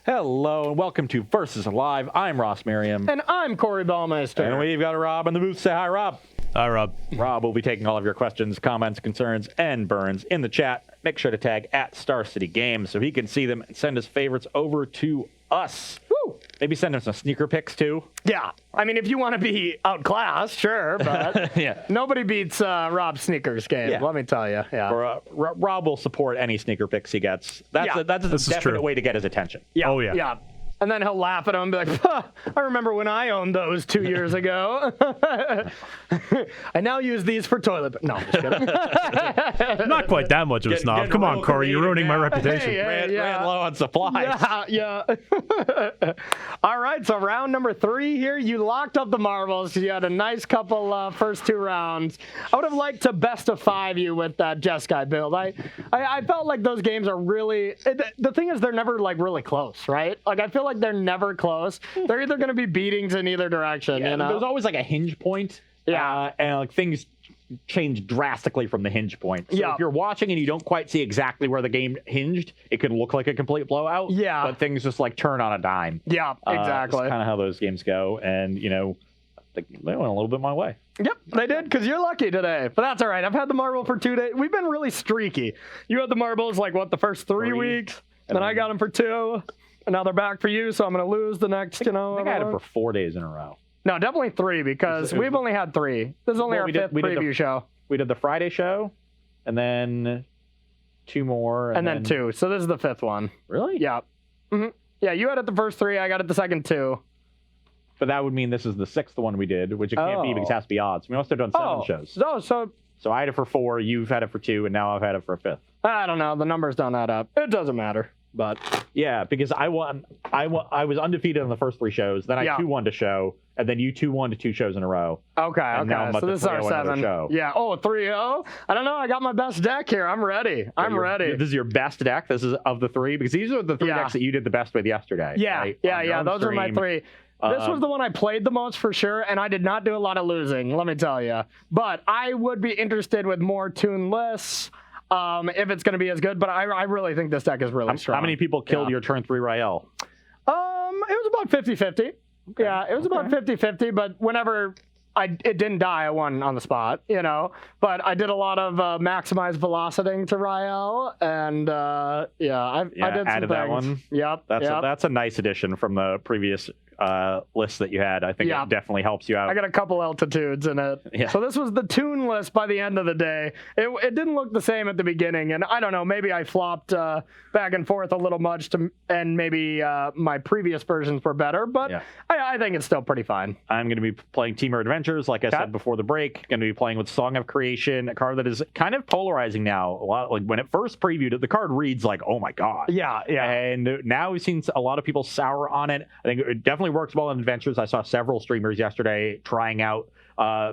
Hello and welcome to Versus Live. I'm Ross Merriam. And I'm Corey Ballmeister. And we've got Rob in the booth. Say hi, Rob. Hi, Rob. Rob will be taking all of your questions, comments, concerns, and burns in the chat. Make sure to tag at Star City Games so he can see them and send his favorites over to us. Woo! Maybe send him some sneaker picks, too. Yeah. I mean, if you want to be outclassed, sure, but yeah. Nobody beats Rob's sneakers game, let me tell you. Yeah. Or, Rob will support any sneaker picks he gets. That's a definite way to get his attention. Yeah. Oh, yeah. Yeah. And then he'll laugh at him and be like, I remember when I owned those 2 years ago. I now use these for toilet paper. No, I'm just kidding. Not quite that much of a snob. Come on, Corey. You're ruining my reputation. Hey, ran low on supplies. Yeah. All right, so round number 3 here. You locked up the marbles. You had a nice couple first 2 rounds. I would have liked to best of 5 you with that Jeskai build. I felt like those games are really... The thing is, they're never, like, really close, right? Like, I feel like they're never close. They're either going to be beatings in either direction. Yeah, you know? There's always like a hinge point. Yeah. And like things change drastically from the hinge point. So if you're watching and you don't quite see exactly where the game hinged, it could look like a complete blowout. Yeah. But things just like turn on a dime. Yeah, exactly. That's kind of how those games go. And, you know, they went a little bit my way. Yep, they did, because you're lucky today. But that's all right. I've had the marble for 2 days. We've been really streaky. You had the marbles, like, the first 3 weeks? And then I got them for 2. And now they're back for you, so I'm going to lose the next, I think I had it for 4 days in a row. No, definitely 3, because we've only had 3. This is only our 5th preview show. We did the Friday show, and then 2 more. And then 2. So this is the 5th one. Really? Yeah. Mm-hmm. Yeah, you had it the first 3. I got it the second 2. But that would mean this is the 6th one we did, which it can't be because it has to be odds. We must have done 7 shows. So I had it for 4, you've had it for 2, and now I've had it for a 5th. I don't know. The numbers don't add up. It doesn't matter. But yeah, because I was undefeated on the first 3 shows. Then I 2-1 to show, and then you 2-1 to 2 shows in a row. Okay. So this is our 7. Show. Yeah. Oh, 3-0. I don't know. I got my best deck here. I'm ready. I'm ready. This is your best deck. This is of the 3 because these are the 3 decks that you did the best with yesterday. Yeah. Right? Yeah. Those are my 3. This was the one I played the most for sure, and I did not do a lot of losing. Let me tell you. But I would be interested with more tuneless. If it's going to be as good, but I really think this deck is really strong. How many people killed your turn 3 Rael? It was about 50-50. Okay. Yeah, it was about 50-50, but whenever it didn't die, I won on the spot, you know. But I did a lot of maximized velocity to Rael, and I did some added that one. Yep. That's a nice addition from the previous list that you had. I think it definitely helps you out. I got a couple altitudes in it. Yeah. So this was the tune list by the end of the day. It didn't look the same at the beginning, and I don't know, maybe I flopped back and forth a little much, and maybe my previous versions were better, but I think it's still pretty fine. I'm going to be playing Temur Adventures, like I said before the break. Going to be playing with Song of Creation, a card that is kind of polarizing now. A lot, like when it first previewed it, the card reads like, oh my god. Yeah. And now we've seen a lot of people sour on it. I think it definitely works well in Adventures. I saw several streamers yesterday trying out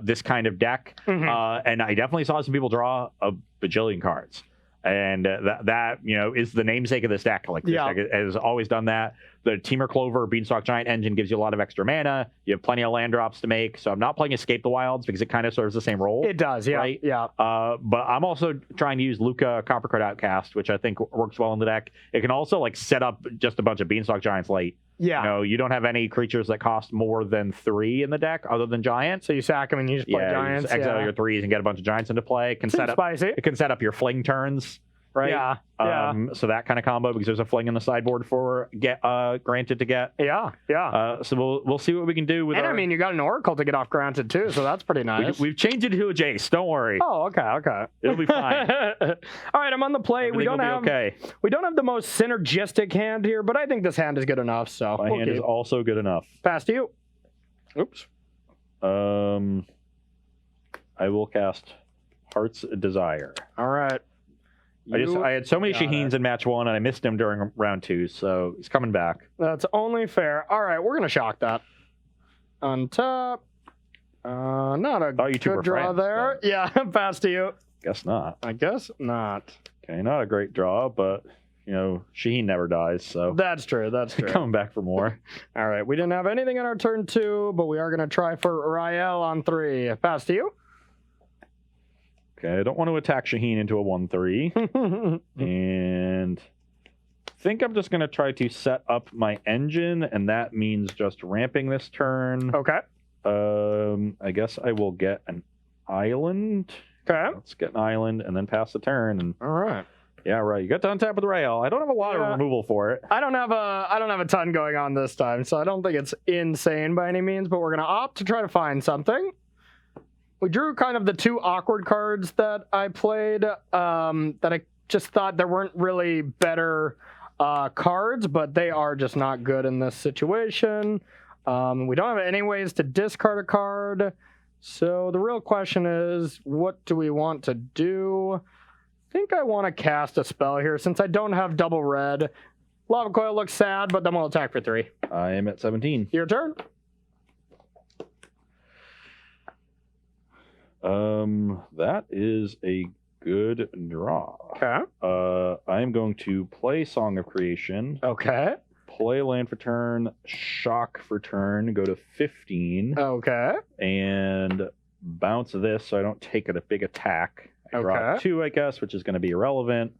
this kind of deck, and I definitely saw some people draw a bajillion cards. And that is the namesake of this deck. Like this deck has always done that. The Temur Clover Beanstalk Giant engine gives you a lot of extra mana. You have plenty of land drops to make. So I'm not playing Escape the Wilds because it kind of serves the same role. It does, yeah. Right? Yeah. But I'm also trying to use Luca Copper Card Outcast, which I think works well in the deck. It can also like set up just a bunch of Beanstalk Giants late. Yeah. You don't have any creatures that cost more than 3 in the deck other than Giants. So you sack them and you just play Giants. You just exile your 3s and get a bunch of Giants into play. It can set up your fling turns. Right. Yeah. So that kind of combo because there's a fling in the sideboard for granted to get. Yeah. So we'll see what we can do with. And I mean, you got an Oracle to get off granted too, so that's pretty nice. We've changed it to a Jace. Don't worry. Oh, okay. It'll be fine. All right, I'm on the plate. We don't have the most synergistic hand here, but I think this hand is good enough. So my hand is also good enough. Pass to you. Oops. I will cast Heart's Desire. All right. I had so many Shaheens in match 1, and I missed him during round 2, so he's coming back. That's only fair. All right, we're going to shock that. On top. Not a good draw there. Yeah, pass to you. Guess not. I guess not. Okay, not a great draw, but, Shaheen never dies, so. That's true. Coming back for more. All right, we didn't have anything on our turn 2, but we are going to try for Rael on 3. Pass to you. Okay, I don't want to attack Shaheen into a 1-3. And think I'm just going to try to set up my engine, and that means just ramping this turn. Okay. I guess I will get an island. Okay. Let's get an island and then pass the turn. And All right. yeah, right. You got to untap with Rael. I don't have a lot of removal for it. I don't have a ton going on this time, so I don't think it's insane by any means, but we're going to opt to try to find something. We drew kind of the two awkward cards that I played, that I just thought there weren't really better cards, but they are just not good in this situation. We don't have any ways to discard a card, so the real question is, what do we want to do? I think I want to cast a spell here since I don't have double red. Lava Coil looks sad, but then we'll attack for 3. I am at 17. Your turn. That is a good draw. Okay. I am going to play Song of Creation. Okay. Play land for turn, shock for turn, go to 15. Okay. And bounce this so I don't take a big attack. I draw 2, I guess, which is going to be irrelevant.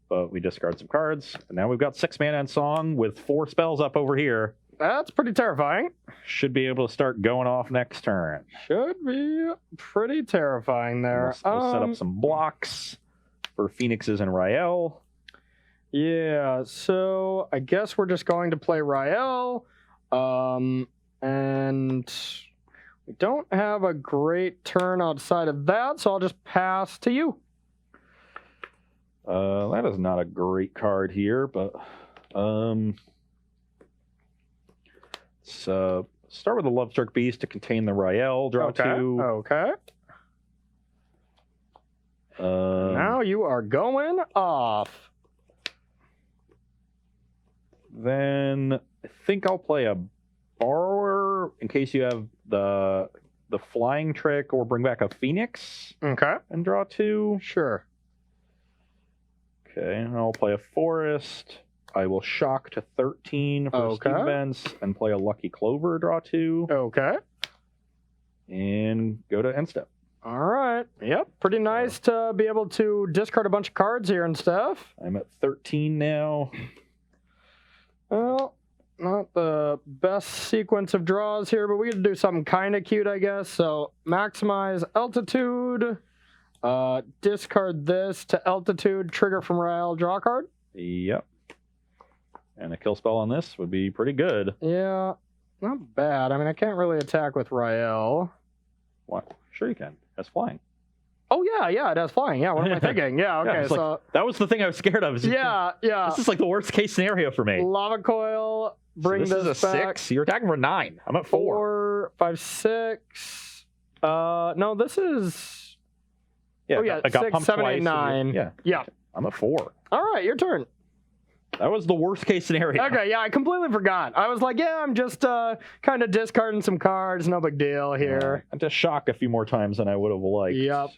But we discard some cards. And now we've got 6 mana and Song with 4 spells up over here. That's pretty terrifying. Should be able to start going off next turn. Should be pretty terrifying there. We'll set up some blocks for Phoenixes and Rael. Yeah, so I guess we're just going to play Rael. And we don't have a great turn outside of that, so I'll just pass to you. That is not a great card here, but let's start with the Lovestruck Beast to contain the Rael. Draw 2. Okay. Now you are going off. Then I think I'll play a Borrower in case you have the flying trick, or bring back a Phoenix. Okay. And draw 2. Sure. Okay, and I'll play a Forest. I will shock to 13 for Steve events and play a Lucky Clover, draw 2. Okay. And go to end step. All right. Yep. Pretty nice to be able to discard a bunch of cards here and stuff. I'm at 13 now. Well, not the best sequence of draws here, but we could do something kind of cute, I guess. So maximize altitude, discard this to altitude, trigger from Rael, draw a card. Yep. And a kill spell on this would be pretty good. Yeah, not bad. I mean, I can't really attack with Rael. What? Sure you can. That's flying. Oh, yeah, it has flying. Yeah, what am I thinking? Yeah, okay, so... that was the thing I was scared of. Yeah. This is like the worst case scenario for me. Lava Coil, bring so this is a back. 6. You're attacking for 9. I'm at 4. 4, 5, 6. No, this is... Yeah, oh, yeah, I got 6, pumped 7, twice. 8, 9. Yeah. I'm at 4. All right, your turn. That was the worst case scenario. Okay, yeah, I completely forgot. I was like, yeah, I'm just kind of discarding some cards. No big deal here. I just shock a few more times than I would have liked. Yep.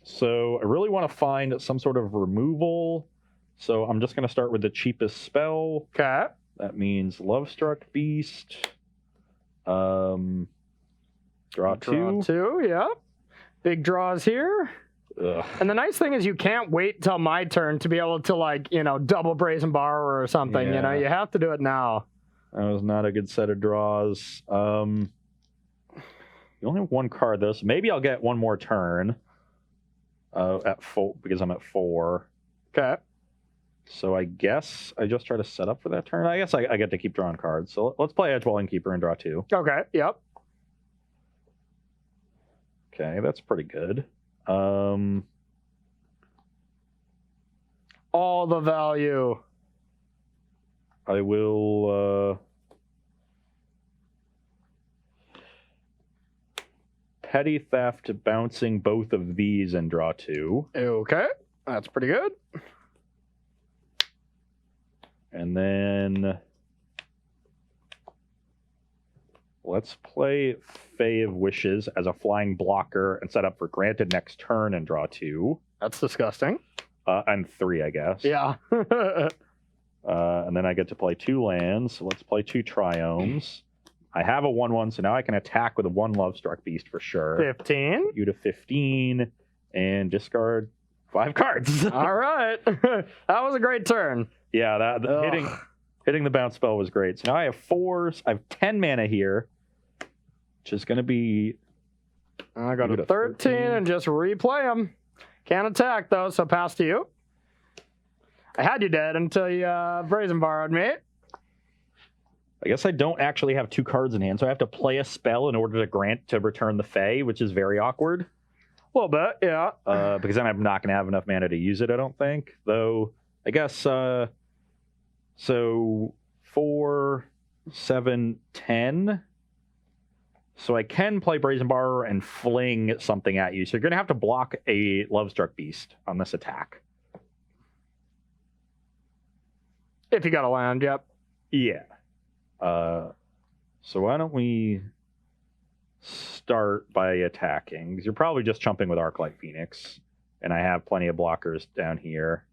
So I really want to find some sort of removal. So I'm just going to start with the cheapest spell. Okay. That means Lovestruck Beast. Draw 2. Draw 2, yep. Big draws here. Ugh. And the nice thing is you can't wait till my turn to be able to, like, double Brazen Borrower or something. Yeah. You have to do it now. That was not a good set of draws. You only have 1 card, though, so maybe I'll get one more turn at 4 because I'm at 4. Okay. So I guess I just try to set up for that turn. I guess I get to keep drawing cards. So let's play Edgewall Keeper and draw 2. Okay, yep. Okay, that's pretty good. All the value. I will Petty Theft, bouncing both of these and draw 2. Okay, that's pretty good. And then let's play Fae of Wishes as a flying blocker and set up for granted next turn and draw 2. That's disgusting. And 3, I guess. Yeah. And then I get to play 2 lands. So let's play 2 Triomes. I have a 1/1, so now I can attack with a 1 Lovestruck Beast for sure. 15. You to 15 and discard 5 cards. All right. That was a great turn. Yeah, hitting the bounce spell was great. So now I have 4. I have 10 mana here, which is going to be. I go to 13 and just replay them. Can't attack though, so pass to you. I had you dead until you brazen borrowed me. I guess I don't actually have 2 cards in hand, so I have to play a spell in order to grant to return the Fae, which is very awkward. A little bit, yeah. Because then I'm not going to have enough mana to use it, I don't think. Though, I guess, so 4, 7, 10. So I can play Brazen Borrower and fling something at you. So you're going to have to block a Lovestruck Beast on this attack. If you got a land, yep. Yeah. So why don't we start by attacking? Because you're probably just chumping with Arclight Phoenix. And I have plenty of blockers down here.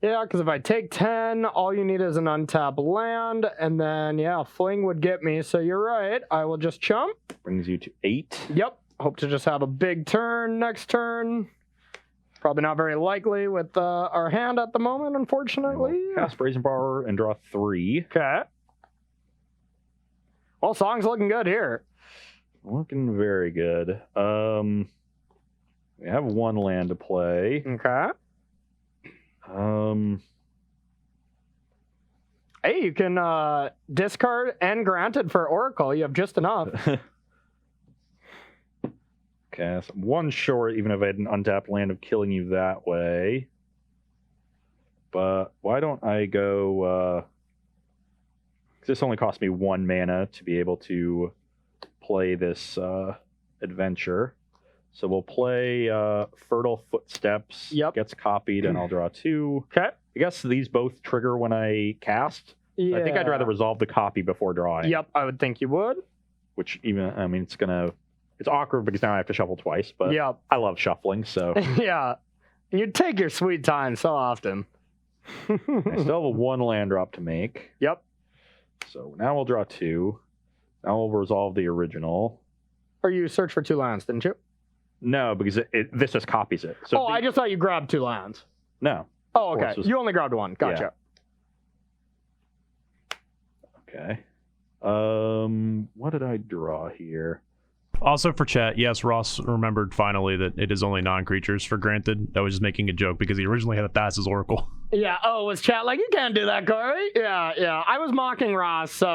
Yeah, because if I take 10, all you need is an untapped land. And then, yeah, Fling would get me. So you're right. I will just chump. Brings you to 8. Yep. Hope to just have a big turn next turn. Probably not very likely with our hand at the moment, unfortunately. Cast Brazen Borrower and draw 3. Okay. Well, song's looking good here. Looking very good. We have 1 land to play. Okay. Hey, you can discard and grant it for Oracle. You have just enough. Okay, so 1 short, even if I had an untapped land of killing you that way. But why don't I go... this only cost me 1 mana to be able to play this adventure. So we'll play Fertile Footsteps. Yep. Gets copied, and I'll draw 2. Okay. I guess these both trigger when I cast. Yeah. I think I'd rather resolve the copy before drawing. Yep, I would think you would. Which even, I mean, it's awkward because now I have to shuffle twice, but Yep. I love shuffling, so. Yeah. You take your sweet time so often. I still have a 1 land drop to make. Yep. So now we'll draw 2. Now we'll resolve the original. Or you searched for 2 lands, didn't you? No, because this just copies it. So I just thought you grabbed 2 lands. No. Oh, okay. You only grabbed 1. Gotcha. Yeah. Okay. What did I draw here? Also for chat, yes, Ross remembered finally that it is only non-creatures for granted. I was just making a joke because he originally had a Thassa's Oracle. Yeah. Oh, was chat like, you can't do that, Corey? Yeah. I was mocking Ross, so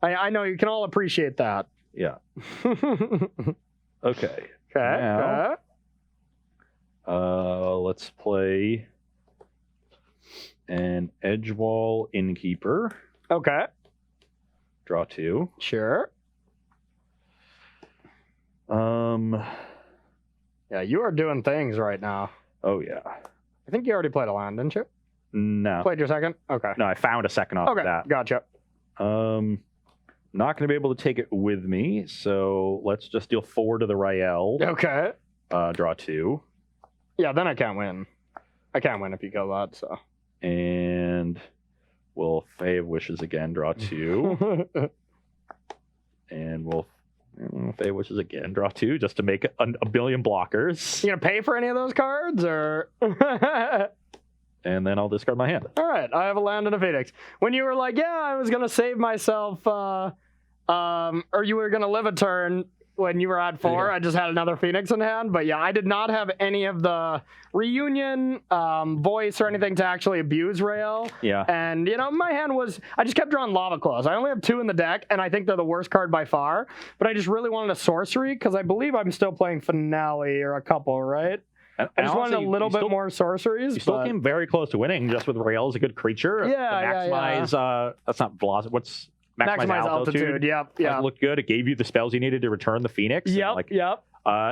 I know you can all appreciate that. Yeah. Okay. Okay. Now, let's play an Edgewall Innkeeper. Okay. Draw 2. Sure. Yeah, you are doing things right now. Oh, yeah. I think you already played a land, didn't you? No. Played your second? Okay. No, I found a second off of that. Gotcha. Not going to be able to take it with me, so let's just deal 4 to the Rael. Okay. Draw 2. Yeah, then I can't win. I can't win if you kill that, so. And we'll Fae of Wishes again, draw 2. And we'll Fae of Wishes again, draw 2, just to make a billion blockers. You gonna pay for any of those cards, or? And then I'll discard my hand. All right, I have a land and a Phoenix. When you were like, yeah, I was gonna save myself, or you were gonna live a turn when you were at 4, I just had another Phoenix in hand. But yeah, I did not have any of the reunion, voice, or anything to actually abuse Rael. Yeah. And, my hand was, I just kept drawing Lava Claws. I only have 2 in the deck, and I think they're the worst card by far. But I just really wanted a sorcery, because I believe I'm still playing Finale or a couple, right? I just wanted a little bit more sorceries. You still came very close to winning, just with Rael as a good creature. Yeah, that's not Velocity. What's... Maximize altitude. Yep. Looked good. It gave you the spells you needed to return the Phoenix. Yep.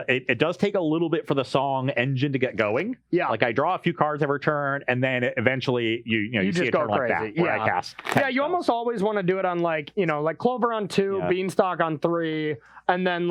It does take a little bit for the song engine to get going. Yeah. Like I draw a few cards every turn, and then eventually you see just a go turn crazy. like that where I cast. Yeah, you almost always want to do it on like Clover on 2, Beanstalk on 3, and then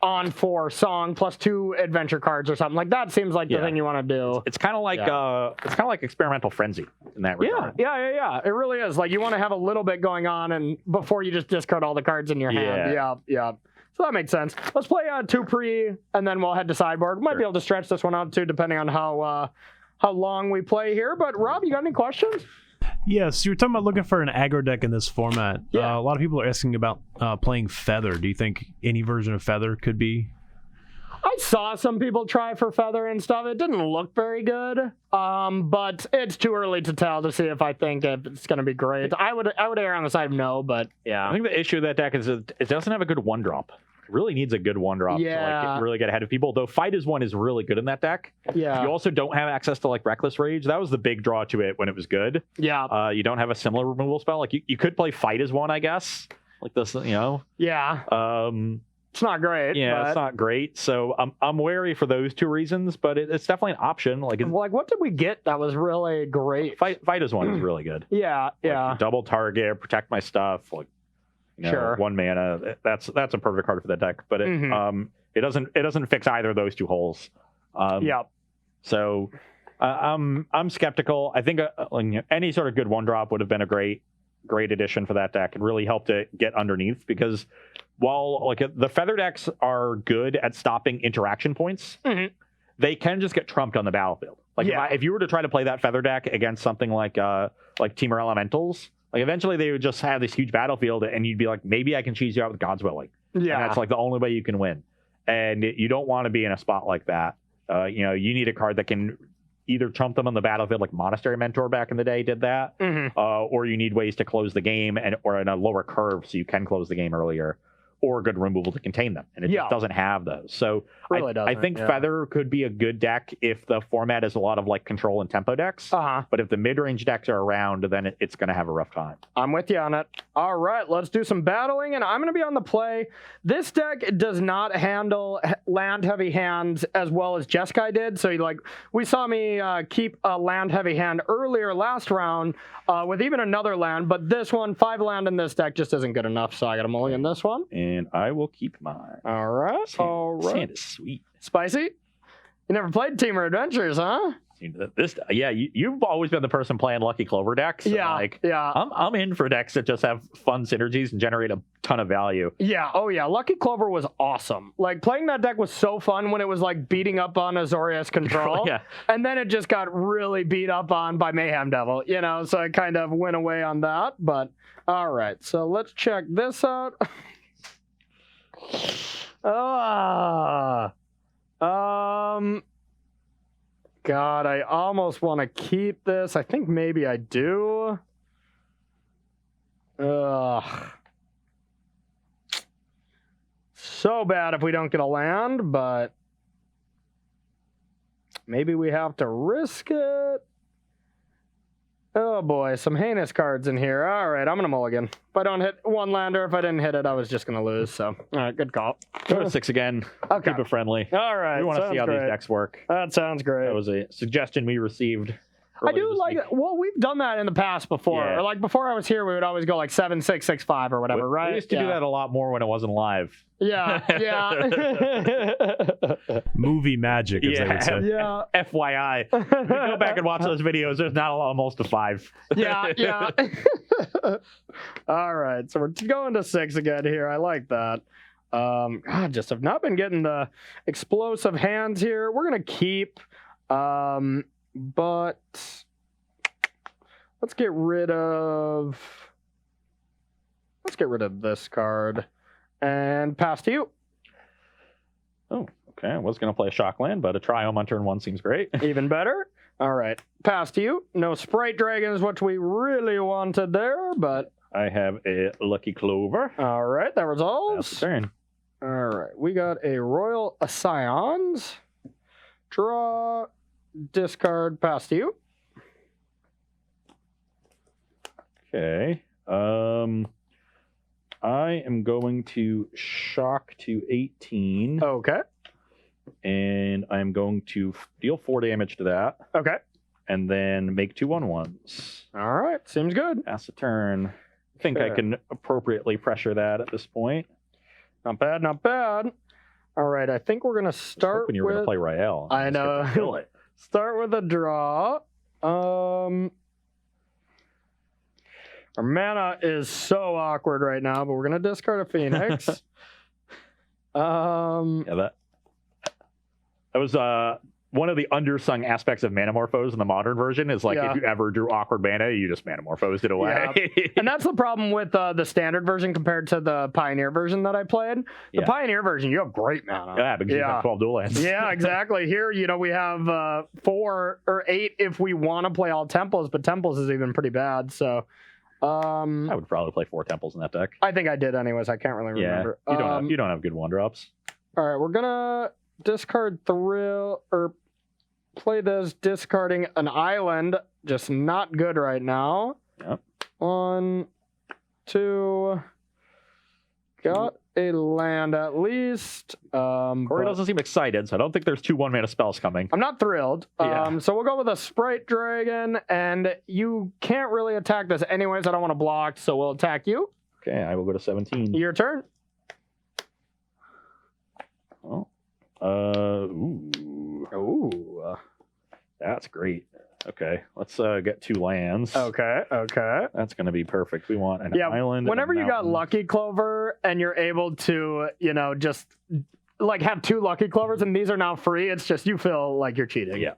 on 4 song plus 2 adventure cards or something like that. Seems like the thing you want to do. It's kind of like experimental frenzy in that regard. Yeah. It really is. Like you want to have a little bit going on, and before you just discard all the cards in your hand. Yeah. So that makes sense. Let's play 2 pre, and then we'll head to sideboard. Might be able to stretch this one out too, depending on how long we play here. But Rob, you got any questions? Yes, you were talking about looking for an aggro deck in this format. Yeah. A lot of people are asking about playing Feather. Do you think any version of Feather could be? I saw some people try for Feather and stuff. It didn't look very good, but it's too early to tell to see if I think it's going to be great. I would err on the side of no, but yeah. I think the issue with that deck is it doesn't have a good 1-drop. It really needs a good 1-drop to like really get ahead of people. Though Fight is 1 is really good in that deck. Yeah. You also don't have access to like Reckless Rage. That was the big draw to it when it was good. Yeah. You don't have a similar removal spell. Like you could play Fight as 1, I guess. Like this, you know. Yeah. It's not great. Yeah, but... it's not great. So I'm wary for those 2 reasons, but it's definitely an option. Like what did we get that was really great? Fight as 1 is really good. Yeah, yeah. Like, double target, protect my stuff. Like, you know, sure. 1 mana. That's a perfect card for that deck. But it doesn't fix either of those 2 holes. Yeah. So I'm skeptical. I think any sort of good 1-drop would have been a great addition for that deck and really helped it get underneath, because while like the Feather decks are good at stopping interaction points, they can just get trumped on the battlefield. Like if you were to try to play that Feather deck against something like Temur Elementals, like eventually they would just have this huge battlefield and you'd be like, maybe I can cheese you out with God's Willing. Yeah. And that's like the only way you can win. And you don't want to be in a spot like that. You need a card that can either trump them on the battlefield, like Monastery Mentor back in the day did that, or you need ways to close the game or in a lower curve so you can close the game earlier, or good removal to contain them. And it just doesn't have those. So really I think Feather could be a good deck if the format is a lot of like control and tempo decks. But if the mid-range decks are around, then it's going to have a rough time. I'm with you on it. All right, let's do some battling, and I'm going to be on the play. This deck does not handle land-heavy hands as well as Jeskai did. So we saw me keep a land-heavy hand earlier last round with even another land, but this one, 5 land in this deck just isn't good enough, so I got to mulligan this one. And I will keep mine. All right. Sand is sweet. Spicy? You never played Temur Adventures, huh? You've always been the person playing Lucky Clover decks. Yeah, I'm in for decks that just have fun synergies and generate a ton of value. Yeah, oh yeah, Lucky Clover was awesome. Like, playing that deck was so fun when it was like beating up on Azorius Control. Yeah. And then it just got really beat up on by Mayhem Devil, so I kind of went away on that. But, all right, so let's check this out. God, I almost want to keep this. I think maybe I do. So bad if we don't get a land, but maybe we have to risk it. Oh boy, some heinous cards in here. All right, I'm going to mulligan. If I don't hit 1 lander, if I didn't hit it, I was just going to lose. So, all right, good call. Go to 6 again. Okay. Keep it friendly. All right. We want to see how these decks work. That sounds great. That was a suggestion we received. I do like it. Well, we've done that in the past before. Yeah. Or like before I was here, we would always go like 7, 6, 6, 5 or whatever, right? We used to do that a lot more when it wasn't live. Yeah, yeah. Movie magic, as they would say. Yeah. FYI. If you go back and watch those videos, there's not a lot of most of 5. Yeah, yeah. All right, so we're going to 6 again here. I like that. God, just have not been getting the explosive hands here. We're going to keep... but let's get rid of this card and pass to you. Oh, okay. I was going to play a shock land, but a Triome on turn 1 seems great. Even better. All right. Pass to you. No Sprite Dragons, which we really wanted there, but... I have a Lucky Clover. All right. That resolves. That's the turn. All right. We got a Royal Scions. Draw... Discard, pass to you. Okay. I am going to shock to 18. Okay. And I'm going to deal 4 damage to that. Okay. And then make 2 1/1s. All right. Seems good. Pass the turn. I think I can appropriately pressure that at this point. Not bad, not bad. All right. I think we're going to start when you were going to play Rael. I know. Kill it. Start with a draw. Our mana is so awkward right now, but we're going to discard a Phoenix. And then we're going to pass to you. Okay. All right. We're going to start with a draw. Our mana is so awkward right now, but we're going to discard a Phoenix. And then we're going to pass to you. All right. Yeah, that was one of the undersung aspects of Manamorphose in the modern version is like if you ever drew awkward mana, you just Manamorphosed it away. Yeah. And that's the problem with the standard version compared to the Pioneer version that I played. The Pioneer version, you have great mana. Yeah, because you have 12 dual lands. Yeah, exactly. Here, we have 4 or 8 if we want to play all temples, but temples is even pretty bad. So I would probably play 4 temples in that deck. I think I did anyways. I can't really remember. You don't have good 1-drops. All right, we're gonna discard Thrill or play this, discarding an island. Just not good right now. Yep. 1, 2. Got a land at least. Corey doesn't seem excited, so I don't think there's 2 1-mana spells coming. I'm not thrilled. So we'll go with a Sprite Dragon, and you can't really attack this anyways. I don't want to block, so we'll attack you. Okay, I will go to 17. Your turn. Oh. Ooh. That's great. Okay, let's get 2 lands. Okay. That's going to be perfect. We want an island. Whenever you got Lucky Clover and you're able to, just like have 2 Lucky Clovers and these are now free, it's just you feel like you're cheating. Yeah.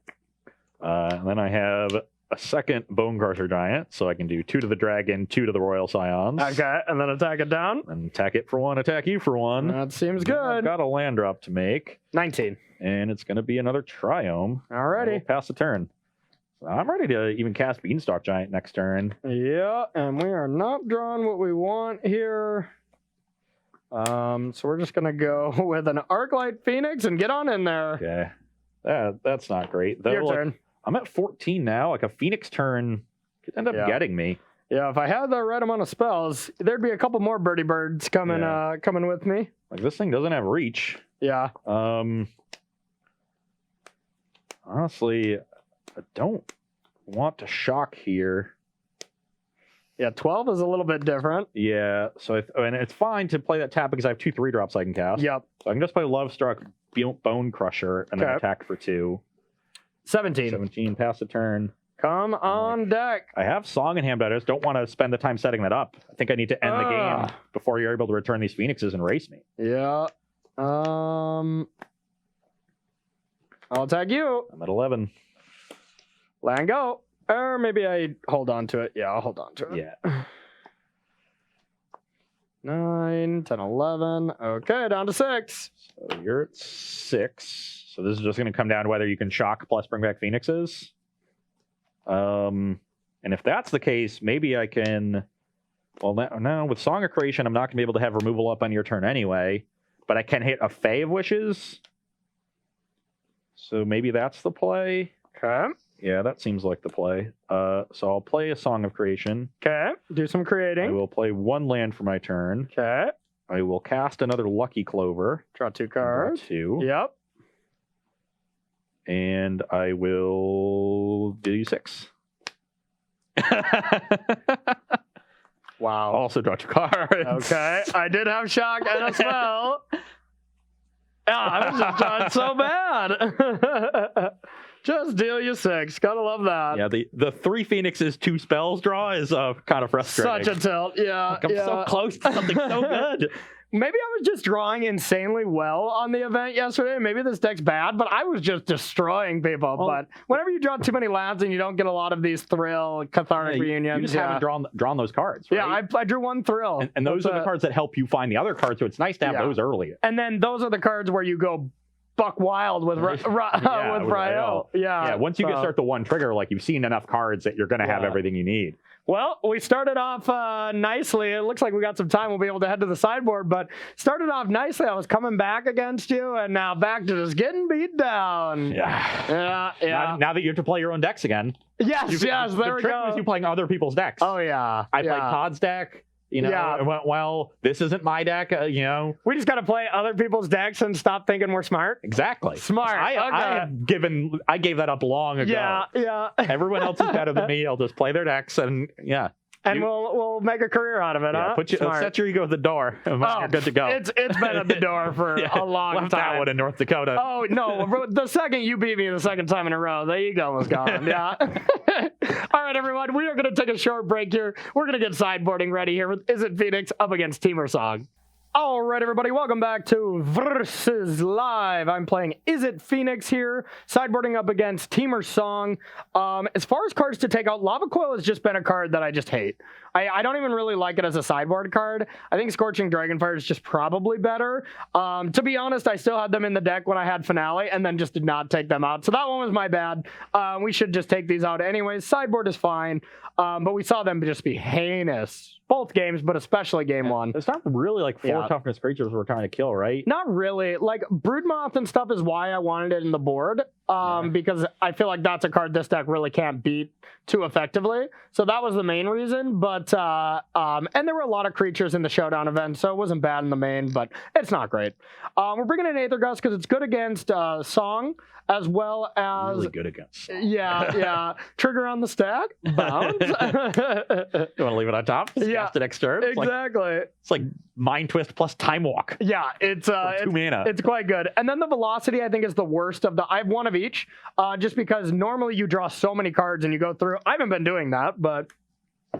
And then I have a second Bone Crusher Giant, so I can do 2 to the Dragon, 2 to the Royal Scions. Okay, and then attack it down. And attack it for 1, attack you for 1. That seems good. I've got a land drop to make. 19. And it's going to be another Triome. Alrighty. We'll pass the turn. So I'm ready to even cast Beanstalk Giant next turn. Yeah, and we are not drawing what we want here. So we're just going to go with an Arclight Phoenix and get on in there. Okay. That's not great. Your turn. I'm at 14 now. Like a Phoenix turn could end up getting me. Yeah, if I had the right amount of spells, there'd be a couple more birdie birds coming coming with me. Like this thing doesn't have reach. Yeah. Honestly, I don't want to shock here. Yeah, 12 is a little bit different. Yeah, so and it's fine to play that tap because I have 2 3-drops I can cast. Yep. So I can just play Lovestruck, Bone Crusher, and then attack for 2. 17. 17, pass the turn. Come on deck. I have Song in hand, but I just don't want to spend the time setting that up. I think I need to end the game before you're able to return these Phoenixes and race me. Yeah. I'll attack you. I'm at 11. Land go. Or maybe I hold on to it. Yeah, I'll hold on to it. Yeah. 9, 10, 11. Okay, down to 6. So you're at 6. So this is just going to come down to whether you can shock plus bring back Phoenixes. And if that's the case, maybe I can... Well, now with Song of Creation, I'm not going to be able to have removal up on your turn anyway. But I can hit a Fae of Wishes. So maybe that's the play. Okay. Yeah, that seems like the play. So I'll play a Song of Creation. Okay. Do some creating. I will play 1 land for my turn. Okay. I will cast another Lucky Clover. Draw 2 cards. Draw 2. Yep. And I will do 6. Wow. Also draw 2 cards. Okay. I did have shock and a spell. I was just drawing so bad. Just deal you 6. Gotta love that. Yeah, the 3 Phoenixes, 2 spells draw is kind of frustrating. Such a tilt. Yeah. Like I'm so close to something so good. Maybe I was just drawing insanely well on the event yesterday. Maybe this deck's bad, but I was just destroying people. But whenever you draw too many lands and you don't get a lot of these thrill, cathartic reunions. You just haven't drawn those cards, right? Yeah, I drew 1 thrill. And those are the cards that help you find the other cards, so it's nice to have those early. And then those are the cards where you go buck wild with Rael. Yeah, once you start the 1 trigger, like you've seen enough cards that you're going to have everything you need. Well, we started off nicely. It looks like we got some time. We'll be able to head to the sideboard, but started off nicely. I was coming back against you, and now back to just getting beat down. Yeah. Now that you have to play your own decks again. Yes, there we go. The trick was you playing other people's decks. Oh, yeah. I played Todd's deck. It went, well, this isn't my deck, We just got to play other people's decks and stop thinking we're smart. Exactly. Smart. I gave that up long ago. Yeah. Everyone else is better than me. I'll just play their decks and And we'll make a career out of it, huh? Set your ego at the door. You're good to go. It's been at the door for a long left time. That one in North Dakota. Oh, no. The second you beat me the second time in a row, the ego was gone. Yeah. All right, everyone. We are going to take a short break here. We're going to get sideboarding ready here with Izzet Phoenix up against Temur Song. All right, everybody, welcome back to Versus Live. I'm playing Izzet Phoenix here, sideboarding up against Temur Song. As far as cards to take out, Lava Coil has just been a card that I just hate. I don't even really like it as a sideboard card. I think Scorching Dragonfire is just probably better. To be honest, I still had them in the deck when I had Finale and then just did not take them out. So that one was my bad. We should just take these out anyways. Sideboard is fine, but we saw them just be heinous. Both games, but especially game one. It's not really like four toughness creatures we're trying to kill, right? Not really. Like, Broodmoth and stuff is why I wanted it in the board, because I feel like that's a card this deck really can't beat too effectively. So that was the main reason. But and there were a lot of creatures in the Showdown event, so it wasn't bad in the main, but it's not great. We're bringing in Aether Gust because it's good against Song, as well as... Really good against Song. Yeah. Trigger on the stack. Bounce. You want to leave it on top? Cast it next turn. Exactly. It's like Mind Twist plus Time Walk. Yeah, it's 2 mana. It's quite good. And then the velocity, I think, is the worst of the... I have one of each, just because normally you draw so many cards and you go through. I haven't been doing that, but...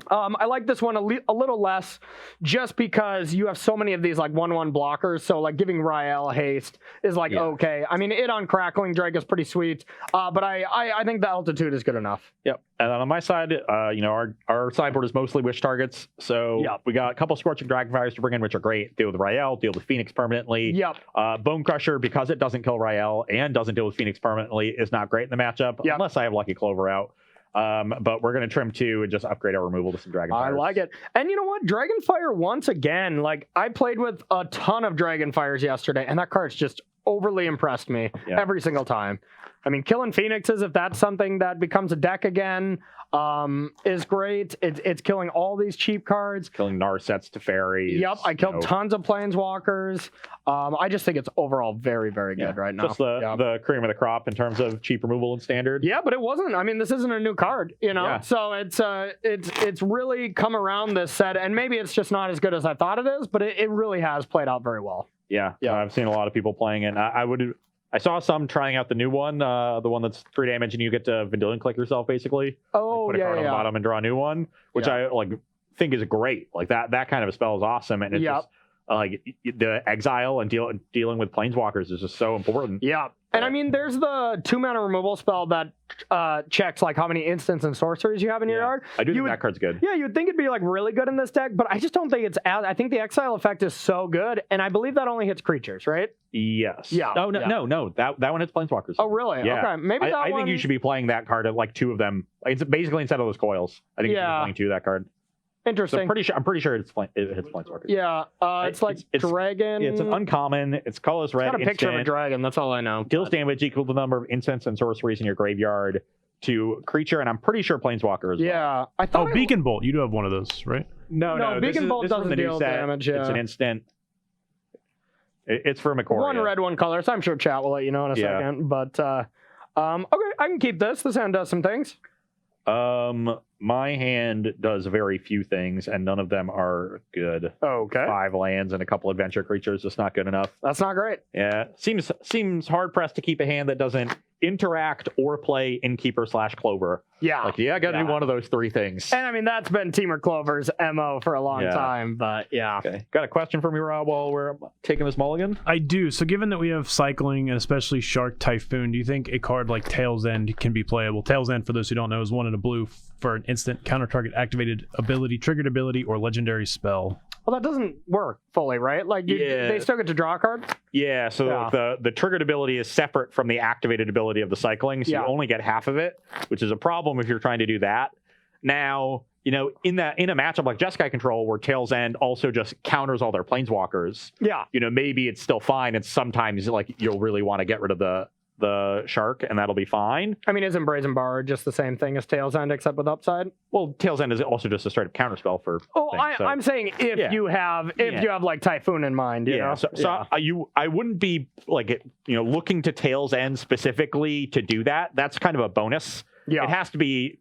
I like this one a little less just because you have so many of these like 1/1 blockers. So like giving Rael haste is like okay. I mean, it on Crackling Drake is pretty sweet, but I think the altitude is good enough. Yep. And then on my side, our sideboard is mostly wish targets. So we got a couple Scorching Dragonfires to bring in, which are great. Deal with Rael, deal with Phoenix permanently. Yep. Bone Crusher, because it doesn't kill Rael and doesn't deal with Phoenix permanently, is not great in the matchup unless I have Lucky Clover out. But we're going to trim 2 and just upgrade our removal to some Dragonfire. I like it. And you know what? Dragonfire, once again, like I played with a ton of Dragonfires yesterday, and that card's just overly impressed me every single time. I mean, killing Phoenixes, if that's something that becomes a deck again, is great. It's killing all these cheap cards. Killing Narsets to fairies. Yep, I killed tons of Planeswalkers. I just think it's overall very, very good right now. Just the cream of the crop in terms of cheap removal and standard. Yeah, but it wasn't. I mean, this isn't a new card, you know? Yeah. So it's really come around this set, and maybe it's just not as good as I thought it is, but it really has played out very well. Yeah, I've seen a lot of people playing it. I saw some trying out the new one, the one that's 3 damage and you get to Vendilion Click yourself, basically. Oh, put a card on the bottom and draw a new one, which I think is great. Like that kind of a spell is awesome, and it's just like the exile and dealing with Planeswalkers is just so important. Yeah. And I mean, there's the 2-mana removal spell that checks like how many instants and sorceries you have in your yard. I do think that card's good. Yeah, you'd think it'd be like really good in this deck, but I just don't think it's as... I think the exile effect is so good, and I believe that only hits creatures, right? Yes. Yeah. No. That one hits Planeswalkers. Oh, really? Yeah. Okay. Maybe I think you should be playing that card at like 2 of them. It's basically instead of those coils. I think you should be playing 2 of that card. Interesting. So I'm pretty sure it hits Planeswalkers. Yeah, it's like dragon. It's an uncommon. It's colorless red. It's got a picture of a dragon. That's all I know. Deals damage equal to the number of instants and sorceries in your graveyard to creature, and I'm pretty sure Planeswalker as well. Yeah, I thought. Oh, Beacon Bolt. You do have one of those, right? No. Beacon Bolt doesn't deal damage. Yeah. It's an instant. It's for Ikoria. One red, one color. So I'm sure chat will let you know in a second. But okay, I can keep this. This hand does some things. My hand does very few things, and none of them are good. Okay. 5 lands and a couple adventure creatures, just not good enough. That's not great. Yeah. Seems hard pressed to keep a hand that doesn't interact or play Innkeeper/Clover. Yeah. Like, I got to do one of those 3 things. And I mean, that's been Temur Clover's MO for a long time, but yeah. Okay. Got a question for me, Rob, while we're taking this mulligan? I do. So given that we have cycling and especially Shark Typhoon, do you think a card like Tail's End can be playable? Tail's End, for those who don't know, is 1 in a blue for an instant counter target activated ability, triggered ability, or legendary spell. Well, that doesn't work fully, right? Like, they still get to draw a card? Yeah, so the triggered ability is separate from the activated ability of the cycling, so you only get half of it, which is a problem if you're trying to do that. Now, in a matchup like Jeskai Control, where Tail's End also just counters all their Planeswalkers, maybe it's still fine, and sometimes like you'll really want to get rid of the shark, and that'll be fine. I mean, isn't Brazen Bar just the same thing as Tail's End except with upside? Well, Tail's End is also just a straight up counterspell for. I'm saying if you have like Typhoon in mind, you know. I wouldn't be like looking to Tail's End specifically to do that. That's kind of a bonus. Yeah, it has to be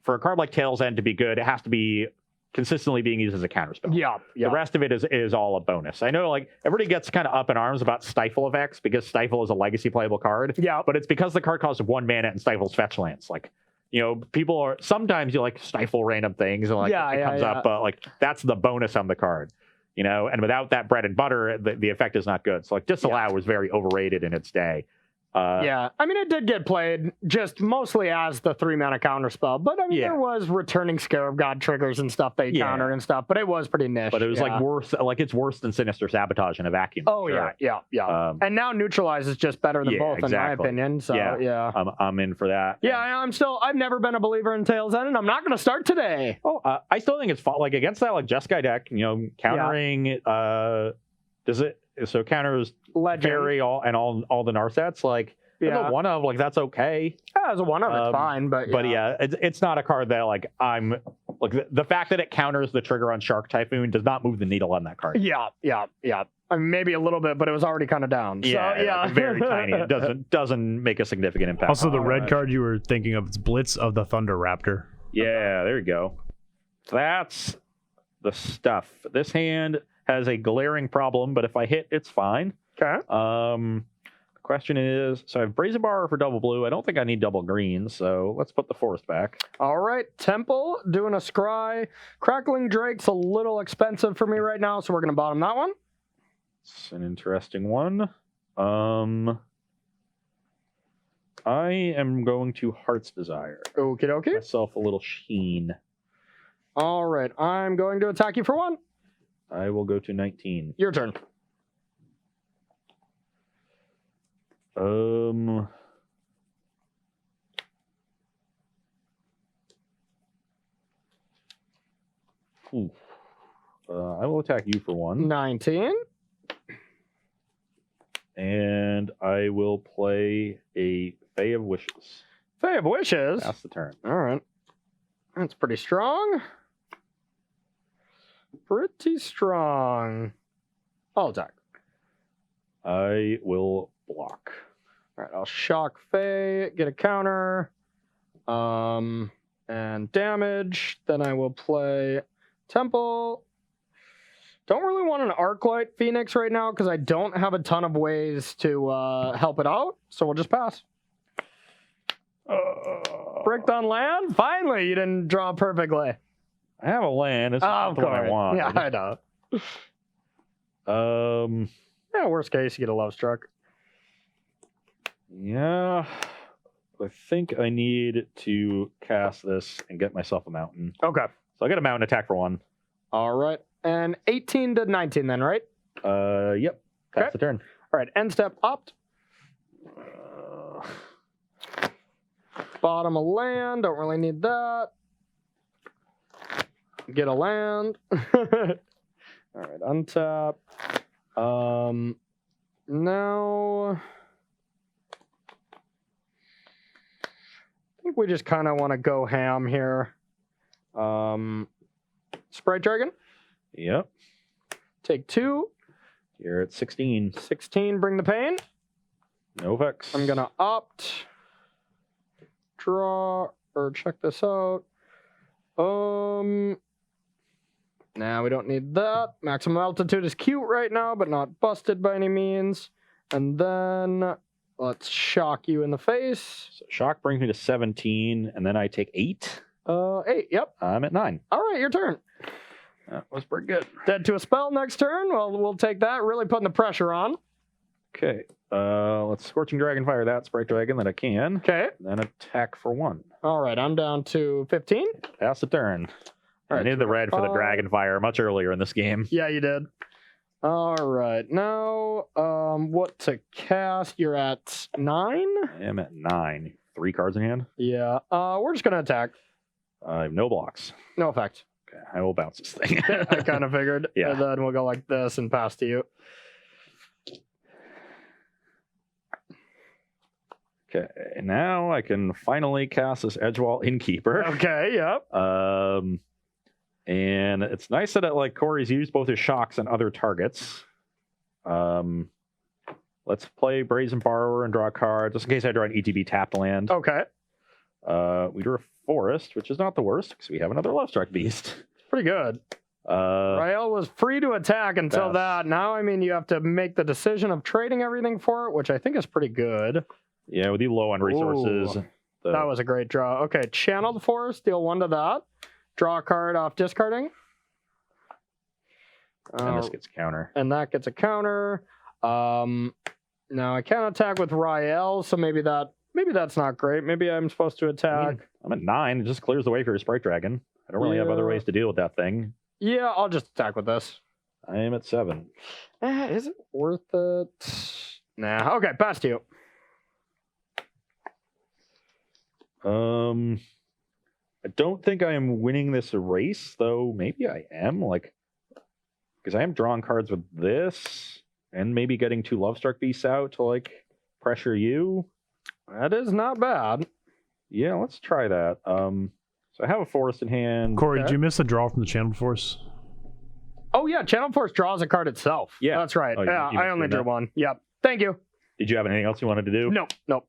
for a card like Tail's End to be good, it has to be consistently being used as a counterspell. Yeah. The rest of it is all a bonus. I know like everybody gets kind of up in arms about Stifle effects because Stifle is a legacy playable card. Yeah. But it's because the card costs 1 mana and Stifles fetch lands. Like, people are sometimes you like stifle random things and like it comes up, but like that's the bonus on the card. and without that bread and butter, the effect is not good. So like Disallow was very overrated in its day. Yeah, I mean, it did get played just mostly as the 3-mana counterspell, but I mean, there was returning Scarab God triggers and stuff they countered and stuff, but it was pretty niche. But it was like worse, like it's worse than Sinister Sabotage in a vacuum. Oh, sure. yeah. And now Neutralize is just better than both, in my opinion. So, yeah. I'm in for that. Yeah, I've never been a believer in Tails End, and I'm not going to start today. Oh, I still think it's fun. Like against that, like Jeskai deck, countering, does it? So counters Fairy all the Narsets, like as a one of, like that's okay. Yeah, as a one of, it's fine, but it's not a card that like I'm like the fact that it counters the trigger on Shark Typhoon does not move the needle on that card. Yeah. I mean, maybe a little bit, but it was already kind of down. Yeah, like very tiny. It doesn't make a significant impact. Also, the red card you were thinking of, it's Blitz of the Thunder Raptor. Yeah, there you go. That's the stuff. This hand has a glaring problem, but if I hit, it's fine. Okay. The question is, so I have Brazen Bar for double blue. I don't think I need double green, so let's put the forest back. All right, Temple doing a scry. Crackling Drake's a little expensive for me right now, so we're going to bottom that one. It's an interesting one. I am going to Heart's Desire. Okie dokie. Myself a little sheen. All right, I'm going to attack you for 1. I will go to 19. Your turn. I will attack you for 1. 19. And I will play a Fae of Wishes. Fae of Wishes? That's the turn. All right. That's pretty strong. Pretty strong. I'll attack. I will block. All right, I'll shock Fae, get a counter, and damage. Then I will play Temple. Don't really want an Arclight Phoenix right now because I don't have a ton of ways to help it out, so we'll just pass. Bricked on land? Finally, you didn't draw perfectly. I have a land. It's not the one I want. Yeah, I know. Yeah, worst case, you get a Love Struck. Yeah. I think I need to cast this and get myself a mountain. Okay. So I get a mountain attack for 1. All right. And 18 to 19 then, right? Yep. That's the turn. All right. End step, opt. Bottom a land. Don't really need that. Get a land. All right. Untap. Now, I think we just kind of want to go ham here. Sprite Dragon. Yep. Take 2. You're at 16. 16, bring the pain. No effects. I'm going to opt. Draw, or check this out. Nah, we don't need that. Maximum altitude is cute right now, but not busted by any means. And then let's shock you in the face. So shock brings me to 17, and then I take 8. 8, yep. I'm at 9. All right, your turn. That was pretty good. Dead to a spell next turn. Well, we'll take that. Really putting the pressure on. Okay. Let's Scorching Dragon fire that Sprite Dragon that I can. Okay. Then attack for 1. All right, I'm down to 15. Pass the turn. I needed the red for the Dragon Fire much earlier in this game. Yeah, you did. All right. Now, what to cast? You're at 9? I am at 9. 3 cards in hand? Yeah. We're just going to attack. I have no blocks. No effect. Okay, I will bounce this thing. I kind of figured. Yeah. And then we'll go like this and pass to you. Okay, now I can finally cast this Edgewall Innkeeper. Okay, yep. And it's nice that Corey's used both his shocks and other targets. Let's play Brazen Borrower and draw a card, just in case I draw an ETB tapped land. Okay. We drew a Forest, which is not the worst, because we have another Love Struck Beast. Pretty good. Rael was free to attack until that. Now, I mean, you have to make the decision of trading everything for it, which I think is pretty good. Yeah, with you low on resources. That was a great draw. Okay, channel the Forest, deal 1 to that. Draw a card off discarding. And this gets counter. And that gets a counter. Now I can't attack with Rael, so maybe that's not great. Maybe I'm supposed to attack. I'm at 9. It just clears the way for your Sprite Dragon. I don't really have other ways to deal with that thing. Yeah, I'll just attack with this. I am at 7. Is it worth it? Nah. Okay, pass to you. I don't think I am winning this race, though. Maybe I am, because I am drawing cards with this, and maybe getting 2 Lovestruck Beasts out to pressure you. That is not bad. Yeah, let's try that. So I have a Forest in hand. Corey, did you miss a draw from the Channel Force? Oh yeah, Channel Force draws a card itself. Yeah, that's right. Oh, yeah, I only drew one. Yep. Thank you. Did you have anything else you wanted to do? Nope.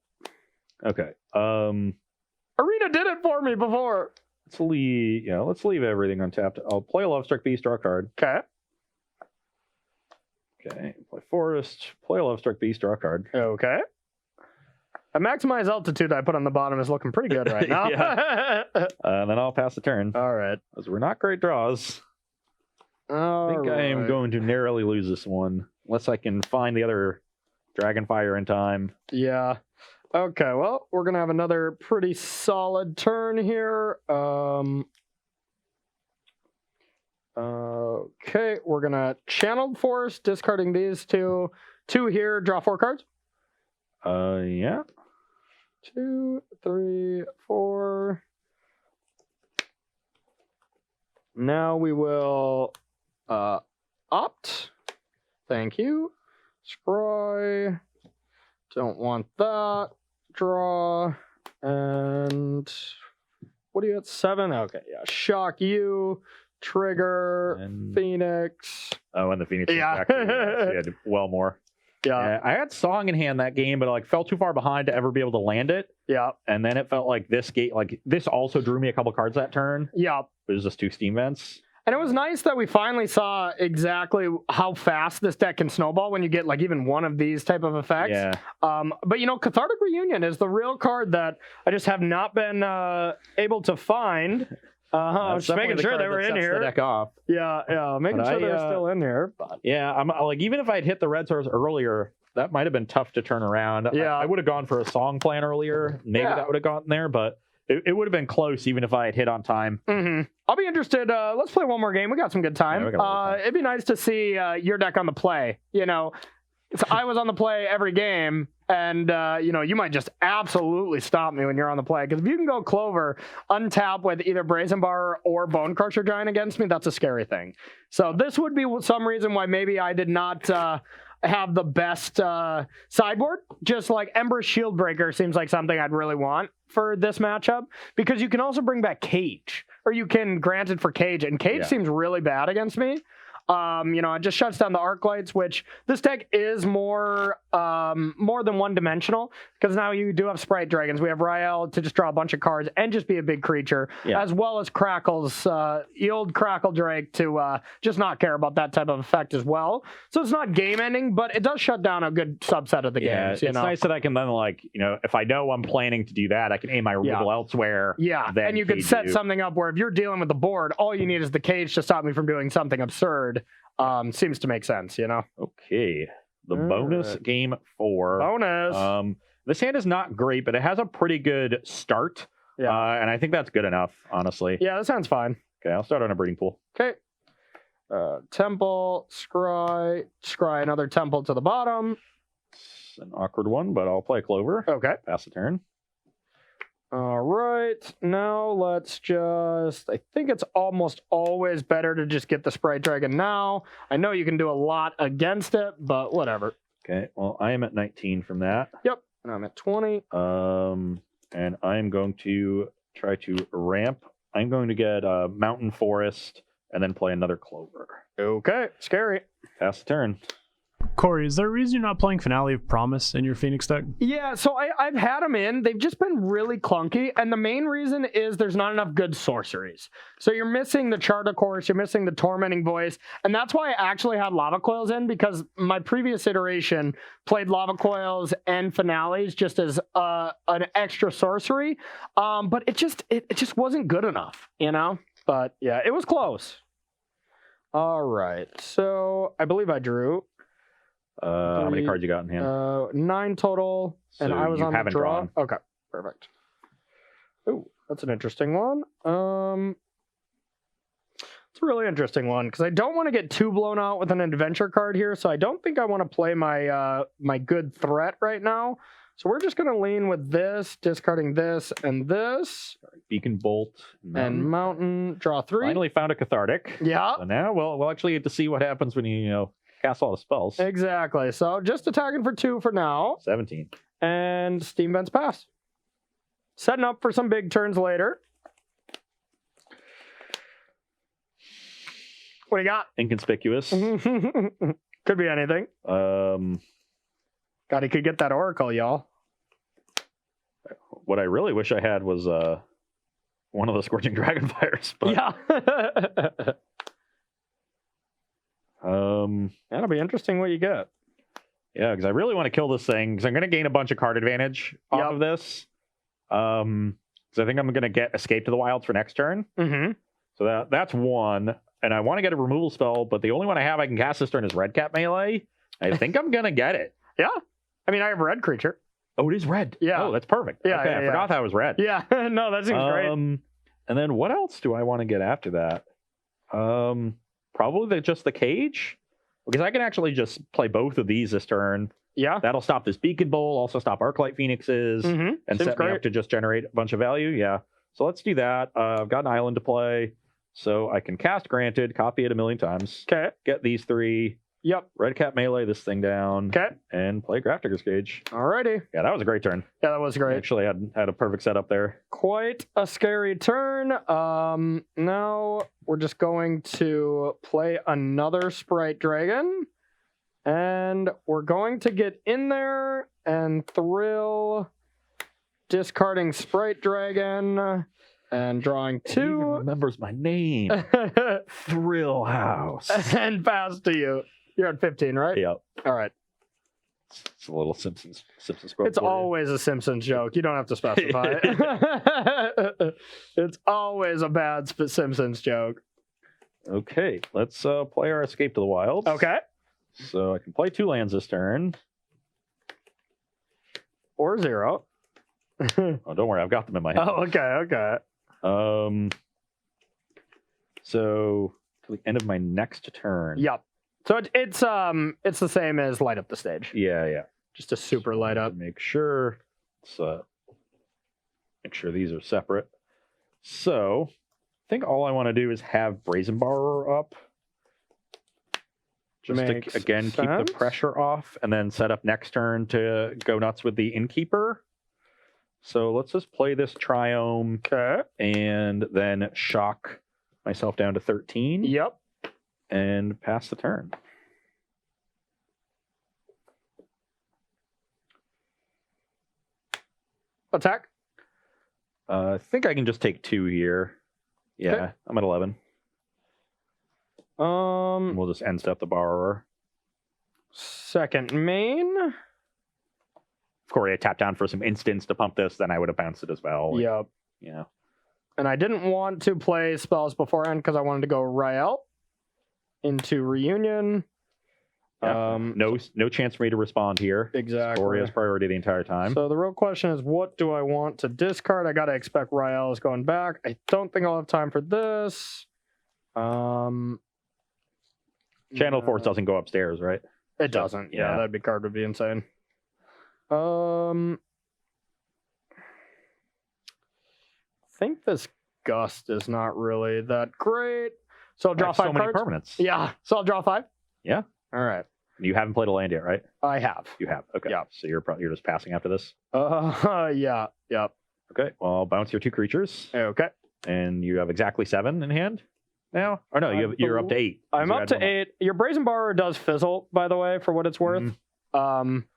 Okay. Arena did it for me before. Let's leave everything untapped. I'll play a Lovestruck Beast, draw a card. Okay. Okay. Play Forest. Play a Lovestruck Beast, draw a card. Okay. A maximize altitude I put on the bottom is looking pretty good right now. And then I'll pass the turn. All right. Those were not great draws. I think I am going to narrowly lose this one, unless I can find the other Dragonfire in time. Yeah. Okay, well, we're going to have another pretty solid turn here. Okay, we're going to Channeled Force, discarding these two. 2 here, draw 4 cards. Yeah. 2, 3, 4. Now we will opt. Thank you. Scry. Don't want that. Draw. And what do you at? 7? Okay, yeah. Shock you. Trigger. And... Phoenix. Oh, and the Phoenix. Yeah. You had well more. Yeah. I had Song in hand that game, but I fell too far behind to ever be able to land it. Yeah. And then it felt like this game, this also drew me a couple cards that turn. Yeah. It was just 2 Steam Vents. And it was nice that we finally saw exactly how fast this deck can snowball when you get even one of these type of effects. Yeah. But Cathartic Reunion is the real card that I just have not been able to find. Just making sure they were in here. The deck off. Yeah, making sure they're still in here. But. Yeah, I'm even if I'd hit the red source earlier, that might have been tough to turn around. Yeah, I would have gone for a Song plan earlier. Maybe that would have gotten there, but it would have been close even if I had hit on time. Mm-hmm. I'll be interested. Let's play one more game. We got some good time. It'd be nice to see your deck on the play. I was on the play every game, and you might just absolutely stop me when you're on the play. Because if you can go Clover, untap with either Brazen Bar or Bone Crusher Giant against me, that's a scary thing. So this would be some reason why maybe I did not have the best sideboard. Just like Ember Shieldbreaker seems like something I'd really want for this matchup, because you can also bring back Cage, or you can grant it for Cage, and Cage seems really bad against me. It just shuts down the arc lights, which this deck is more than one-dimensional, because now you do have Sprite Dragons. We have Rael to just draw a bunch of cards and just be a big creature, as well as Crackles, old Crackle Drake to just not care about that type of effect as well. So it's not game-ending, but it does shut down a good subset of the games. It's nice that I can then, if I know I'm planning to do that, I can aim my removal elsewhere. Yeah, and you can set something up where if you're dealing with the board, all you need is the Cage to stop me from doing something absurd. Seems to make sense, Okay. The bonus game 4. Bonus. This hand is not great, but it has a pretty good start. Yeah. And I think that's good enough, honestly. Yeah, that sounds fine. Okay, I'll start on a breeding pool. Okay. Temple, scry, another temple to the bottom. It's an awkward one, but I'll play Clover. Okay. Pass the turn. All right, now let's I think it's almost always better to just get the Sprite Dragon now. I know you can do a lot against it, but whatever. Okay, well, I am at 19 from that. Yep, and I'm at 20. And I'm going to try to ramp. I'm going to get a Mountain Forest and then play another Clover. Okay, scary. Pass the turn. Corey, is there a reason you're not playing Finale of Promise in your Phoenix deck? Yeah, so I've had them in. They've just been really clunky, and the main reason is there's not enough good sorceries. So you're missing the Charter Course, you're missing the Tormenting Voice, and that's why I actually had Lava Coils in, because my previous iteration played Lava Coils and Finales just as an extra sorcery, but it just wasn't good enough, But yeah, it was close. All right. So I believe I drew How many cards you got in hand? 9 total, and So I was you on the haven't draw. drawn. Okay, perfect. Ooh, that's an interesting one. It's a really interesting one because I don't want to get too blown out with an adventure card here, so I don't think I want to play my my good threat right now. So we're just gonna lean with this, discarding this and this, Beacon Bolt and Mountain. Draw 3. Finally found a cathartic. Yeah, So now we'll actually get to see what happens when you cast all the spells. exactly. So just attacking for 2 for now, 17. and Steam Vents pass. Setting up for some big turns later. What do you got? Inconspicuous. Could be anything. God, he could get that Oracle, y'all. What I really wish I had was one of the Scorching Dragonfires. But, Yeah. That'll be interesting what you get. Yeah, because I really want to kill this thing because I'm going to gain a bunch of card advantage off of this. Because I think I'm going to get Escape to the Wilds for next turn. Mm-hmm. So that's one. And I want to get a removal spell, but the only one I have I can cast this turn is Red Cap Melee. I think I'm going to get it. Yeah. I mean, I have a red creature. Oh, it is red. Yeah. Oh, that's perfect. Yeah, okay, yeah, I forgot that was red. Yeah. No, that seems great. And then what else do I want to get after that? Probably just the cage. Because I can actually just play both of these this turn. Yeah. That'll stop this Beacon Bowl, also stop Arclight Phoenixes, Mm-hmm. and Seems set me great. up to just generate a bunch of value. Yeah. So let's do that. I've got an island to play. So I can cast Granted, copy it a million times, Okay. get these 3, Yep. Red Cap Melee this thing down, Okay. and play Grafdigger's Cage. Alrighty. Yeah, that was a great turn. Yeah, that was great. Actually had a perfect setup there. Quite a scary turn. Now we're just going to play another Sprite Dragon. And we're going to get in there and thrill, discarding Sprite Dragon and drawing It even 2. remembers my name. Thrill House. And pass to you. You're at 15, right? Yep. All right. It's a little Simpsons quote. It's for you. always a Simpsons joke. You don't have to specify it. It's always a bad Simpsons joke. Okay, let's play our Escape to the Wilds. Okay. So I can play 2 lands this turn. Or 0. Oh, don't worry, I've got them in my hand. Oh, okay. So to the end of my next turn. Yep. So it's the same as Light Up the Stage. Yeah. Just a super light up. Make sure. Let's make sure these are separate. So I think all I want to do is have Brazen Borrower up. Just Makes to, again, keep sense. the pressure off and then set up next turn to go nuts with the Innkeeper. So let's just play this Triome Okay. and then shock myself down to 13 Yep. and pass the turn. Attack. I think I can just take 2 here. Yeah, Okay. I'm at 11. And we'll just end step the Borrower. Second main. Of course, I tapped down for some instants to pump this, then I would have bounced it as well. Yep. You know. And I didn't want to play spells beforehand because I wanted to go Rael into Reunion. Yeah. No chance for me to respond here. Exactly. Story has priority the entire time. So the real question is, what do I want to discard? I gotta expect Rael is going back. I don't think I'll have time for this. Channel Force doesn't go upstairs, right? It doesn't. Yeah, Yeah. that card would be insane. I think this Gust is not really that great. So I'll I draw have 5 so many cards. permanents. Yeah. So I'll draw 5. Yeah. All right. You haven't played a land yet, right? I have. You have. Okay. Yeah. So you're just passing after this. Yeah. Yep. Okay. Well, I'll bounce your 2 creatures, Okay. and you have exactly 7 in hand now. Or no, you're up to 8. I'm So up to 8. Your Brazen Borrower does fizzle, by the way, for what it's worth.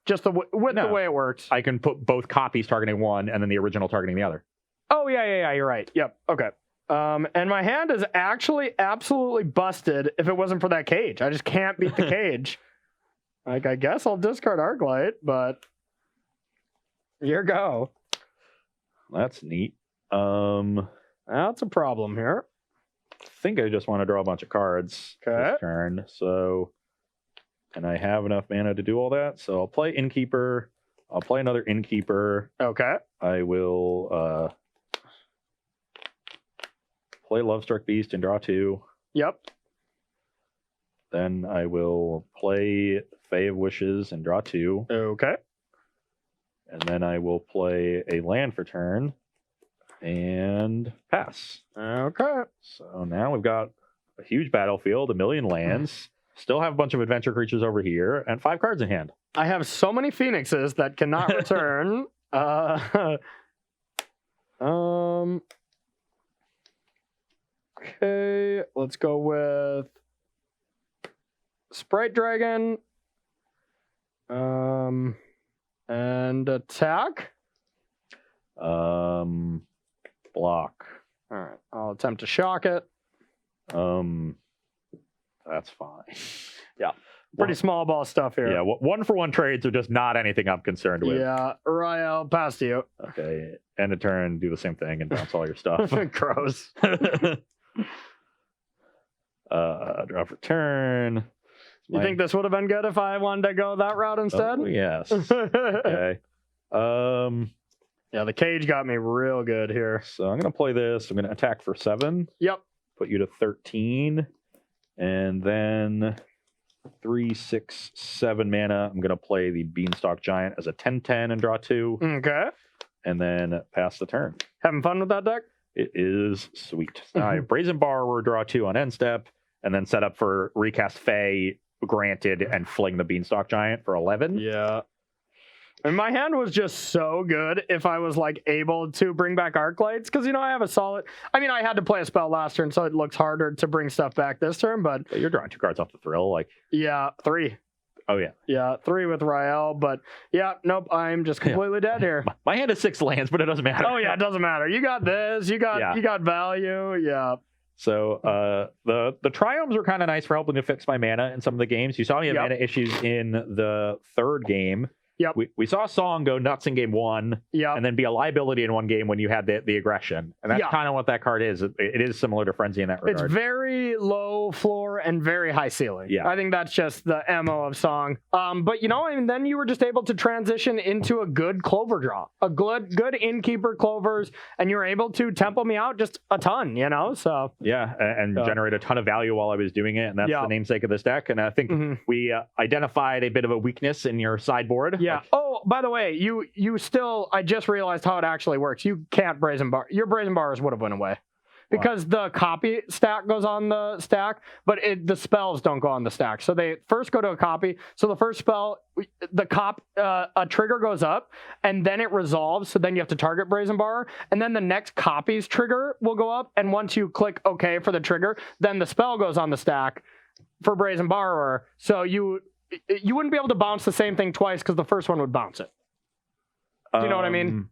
Just with the No. way it works. I can put both copies targeting one, and then the original targeting the other. Oh yeah. You're right. Yep. Okay. And my hand is actually absolutely busted if it wasn't for that cage. I just can't beat the cage. Like, I guess I'll discard Arclight, but here go. That's neat. That's a problem here. think I just want to draw a bunch of cards this turn. So, and I have enough mana to do all that. So I'll play Innkeeper. I'll play another Innkeeper. Okay. I will play Lovestruck Beast and draw 2. Yep. Then I will play Fae of Wishes and draw 2. Okay. And then I will play a land for turn and pass. Okay. So now we've got a huge battlefield, 1 million lands, still have a bunch of adventure creatures over here, and 5 cards in hand. I have so many Phoenixes that cannot return. Okay, let's go with Sprite Dragon. And attack. Block. All right, I'll attempt to shock it. That's fine. Yeah, pretty small ball stuff here. Yeah, 1-for-1 trades are just not anything I'm concerned with. Yeah, Rael, pass to you. Okay, end of turn, do the same thing and bounce all your stuff. Gross. Draw for turn. You think this would have been good if I wanted to go that route instead? Oh, yes. Okay. Yeah, the cage got me real good here. So I'm going to play this. I'm going to attack for 7. Yep. Put you to 13. And then 3, 6, 7 mana. I'm going to play the Beanstalk Giant as a 10/10 and draw 2. Okay. And then pass the turn. Having fun with that deck? It is sweet. Now I have Brazen Borrower, draw 2 on end step, and then set up for recast Fae, granted, and fling the Beanstalk Giant for 11. Yeah. And my hand was just so good if I was like able to bring back Arclights, because I have a solid. I mean, I had to play a spell last turn, so it looks harder to bring stuff back this turn. But You're drawing 2 cards off the thrill, like. Yeah, 3. Oh yeah. Yeah, 3 with Rael, but yeah, nope, I'm just completely dead here. My hand is 6 lands, but it doesn't matter. Oh yeah, it doesn't matter. You got this. You got value. Yeah. So the triomes were kind of nice for helping to fix my mana in some of the games. You saw me have mana issues in the 3rd game. Yep. We saw Song go nuts in game 1, and then be a liability in one game when you had the aggression. And that's kind of what that card is. It is similar to Frenzy in that regard. It's very low floor and very high ceiling. Yeah. I think that's just the MO of Song. But and then you were just able to transition into a good Clover draw. A good Innkeeper Clovers, and you were able to tempo me out just a ton, so. Yeah, and generate a ton of value while I was doing it, and that's the namesake of this deck. And I think we identified a bit of a weakness in your sideboard. Yeah. Oh, by the way, you still, I just realized how it actually works. You can't Brazen Bar. Your Brazen Bars would have went away. Because the copy stack goes on the stack, but the spells don't go on the stack. So they first go to a copy. So the first spell, a trigger goes up, and then it resolves. So then you have to target Brazen Bar, and then the next copy's trigger will go up. And once you click OK for the trigger, then the spell goes on the stack for Brazen Borrower. So you wouldn't be able to bounce the same thing twice because the first one would bounce it. Do you know what I mean?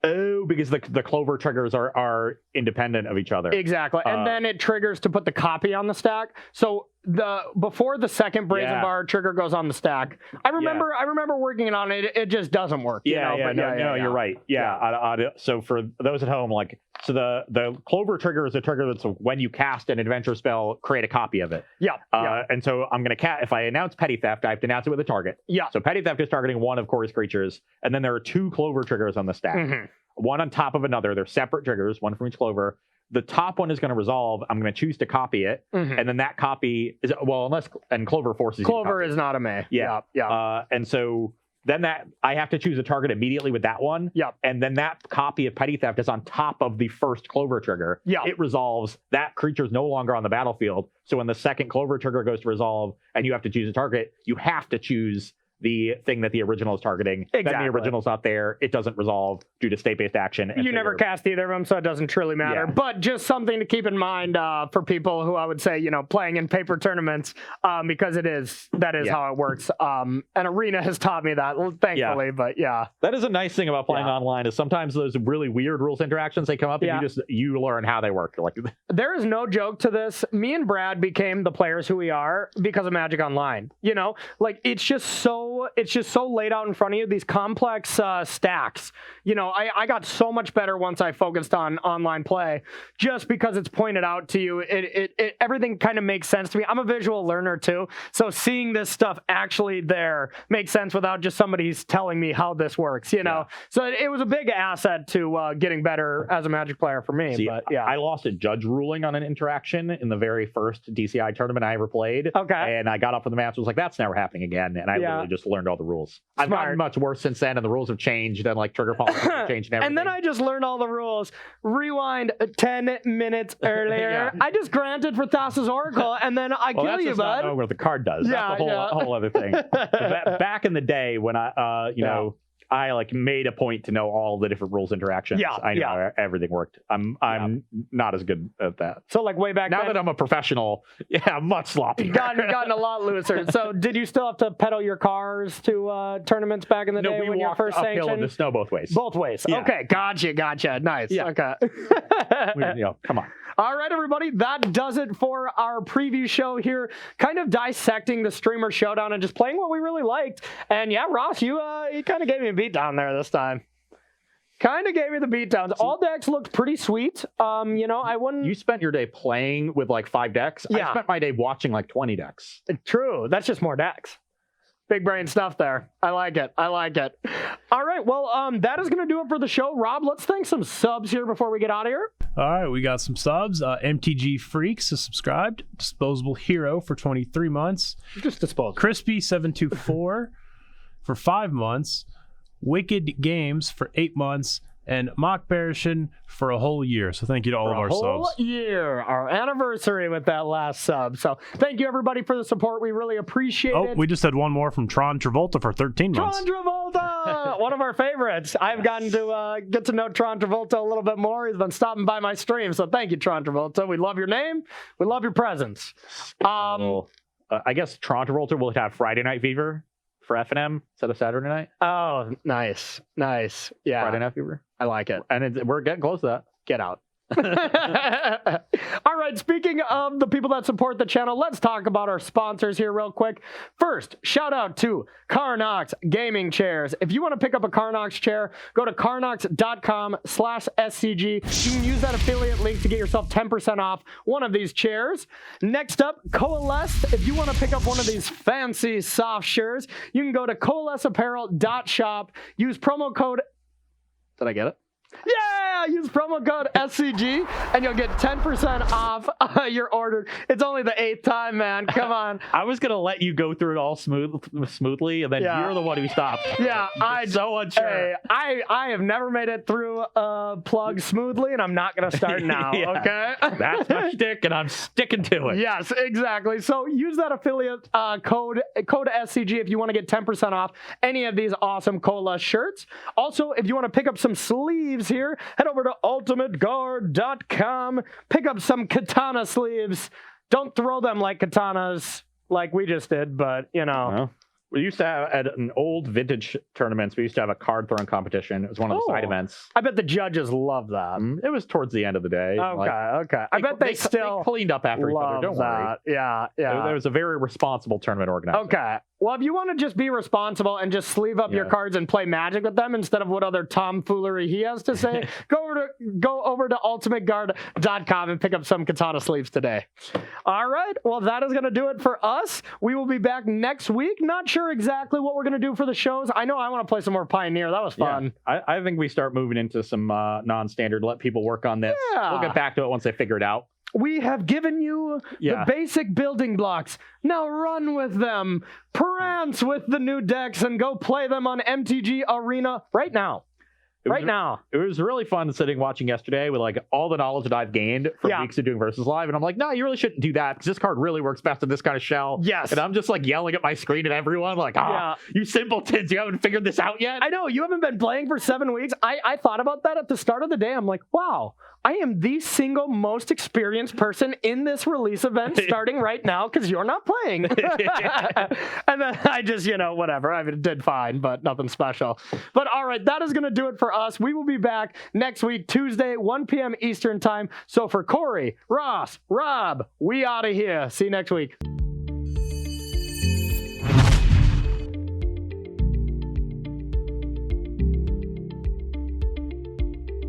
Oh, because the Clover triggers are independent of each other. Exactly. And then it triggers to put the copy on the stack. So before the second Brazen Bar trigger goes on the stack, I remember working on it. It just doesn't work. You're right. Yeah. So for those at home, the Clover trigger is a trigger that's when you cast an adventure spell, create a copy of it. And so I'm going to if I announce Petty Theft, I have to announce it with a target. Yeah. So Petty Theft is targeting one of Corey's creatures, and then there are 2 Clover triggers on the stack. One on top of another. They're separate triggers, one from each Clover. The top one is going to resolve. I'm going to choose to copy it, and then that copy is Clover forces. Clover is not a May. Yeah. And so then I have to choose a target immediately with that one. Yeah. And then that copy of Petty Theft is on top of the first Clover trigger. Yeah. It resolves. That creature is no longer on the battlefield. So when the second Clover trigger goes to resolve, and you have to choose a target, you have to choose the thing that the original is targeting. Exactly. Then the original's not there. It doesn't resolve due to state-based action. You never cast either of them, so it doesn't truly matter. Yeah. But just something to keep in mind for people who I would say, playing in paper tournaments, because that is how it works. And Arena has taught me that, thankfully. But that is a nice thing about playing online. Is sometimes those really weird rules interactions, they come up, and you learn how they work. There is no joke to this. Me and Brad became the players who we are because of Magic Online. It's just so just so laid out in front of you. These complex stacks. You know, I got so much better once I focused on online play, just because it's pointed out to you. Everything kind of makes sense to me. I'm a visual learner too, so seeing this stuff actually there makes sense without just somebody's telling me how this works. You know, so it was a big asset to getting better as a Magic player for me. See, but yeah, I lost a judge ruling on an interaction in the very first DCI tournament I ever played. Okay. And I got up for the match, was like, that's never happening again. And I literally just learned all the rules. I've Smart. gotten much worse since then, and the rules have changed, and like trigger policies have changed and everything. And then I just learned all the rules. Rewind 10 minutes earlier. I just granted for Thassa's Oracle, and then I kill you, bud. Not knowing what the card does. Yeah, That's a whole other thing. Back in the day when I, I like made a point to know all the different rules interactions. Yeah, I know how everything worked. I'm not as good at that. So like way back now then, that I'm a professional, I'm much sloppier. gotten a lot looser. So did you still have to pedal your cars to tournaments back in the day we when you walked first uphill in sanctioned? the snow both ways. Both ways. Yeah. Okay, gotcha. Nice. Yeah. Okay. Come on. All right, everybody, that does it for our preview show here, kind of dissecting the Streamer Showdown and just playing what we really liked. And yeah, Ross, you kind of gave me a beat down there this time. Kind of gave me the beat downs. All decks looked pretty sweet. I wouldn't... You spent your day playing with like 5 decks. Yeah. I spent my day watching like 20 decks. True. That's just more decks. Big brain stuff there. I like it. All right. Well, that is going to do it for the show. Rob, let's thank some subs here before we get out of here. All right, we got some subs. MTG Freaks is subscribed. Disposable Hero for 23 months. Just disposable. Crispy724 for 5 months. Wicked Games for 8 months. And Mock Bearishin for a whole year. So thank you to all of our subs. Whole year, our anniversary with that last sub. So thank you everybody for the support. We really appreciate it. We just had one more from Tron Travolta for 13 months. Tron Travolta, one of our favorites. I've gotten to get to know Tron Travolta a little bit more. He's been stopping by my stream. So thank you, Tron Travolta. We love your name. We love your presence. I guess Tron Travolta will have Friday Night Fever for FNM instead of Saturday night. Oh, nice. Yeah. Friday Night Fever. I like it. And we're getting close to that. Get out. All right, speaking of the people that support the channel, let's talk about our sponsors here real quick. First, shout out to Carnox Gaming Chairs. If you want to pick up a Carnox chair, go to carnox.com/SCG. You can use that affiliate link to get yourself 10% off one of these chairs. Next up, Coalesce. If you want to pick up one of these fancy soft shirts, you can go to coalesceapparel.shop. Use promo code... Did I get it? Yeah, use promo code SCG and you'll get 10% off your order. It's only the 8th time, man. Come on. I was gonna let you go through it all smoothly, and then you're the one who stopped. Yeah, I'm so unsure. Hey, I have never made it through a plug smoothly, and I'm not gonna start now. Okay, that's my shtick, and I'm sticking to it. Yes, exactly. So use that affiliate code SCG if you want to get 10% off any of these awesome Cola shirts. Also, if you want to pick up some sleeves here, head over to ultimateguard.com. Pick up some katana sleeves. Don't throw them like katanas like we just did, but Well, we used to have at an old vintage tournaments. We used to have a card throwing competition. It was one of the side events. I bet the judges love that. It was towards the end of the day. Okay. I bet they still cleaned up after each other. Don't worry. Yeah. There was a very responsible tournament organizer. Okay. Well, if you want to just be responsible and just sleeve up your cards and play Magic with them instead of what other tomfoolery he has to say, go over to ultimateguard.com and pick up some katana sleeves today. All right. Well, that is going to do it for us. We will be back next week. Not sure exactly what we're going to do for the shows. I know I want to play some more Pioneer. That was fun. Yeah. I think we start moving into some non-standard. Let people work on this. Yeah. We'll get back to it once they figure it out. We have given you the basic building blocks. Now run with them. Prance with the new decks and go play them on MTG Arena right now. It was really fun sitting watching yesterday with like all the knowledge that I've gained from weeks of doing Versus Live. And I'm like, no, you really shouldn't do that because this card really works best in this kind of shell. Yes. And I'm just like yelling at my screen at everyone like, you simpletons, you haven't figured this out yet? I know, you haven't been playing for 7 weeks. I thought about that at the start of the day. I'm like, wow, I am the single most experienced person in this release event starting right now because you're not playing. And then I just, whatever. I did fine, but nothing special. But all right, that is going to do it for us. We will be back next week, Tuesday, 1 p.m. Eastern time. So for Corey, Ross, Rob, we out of here. See you next week.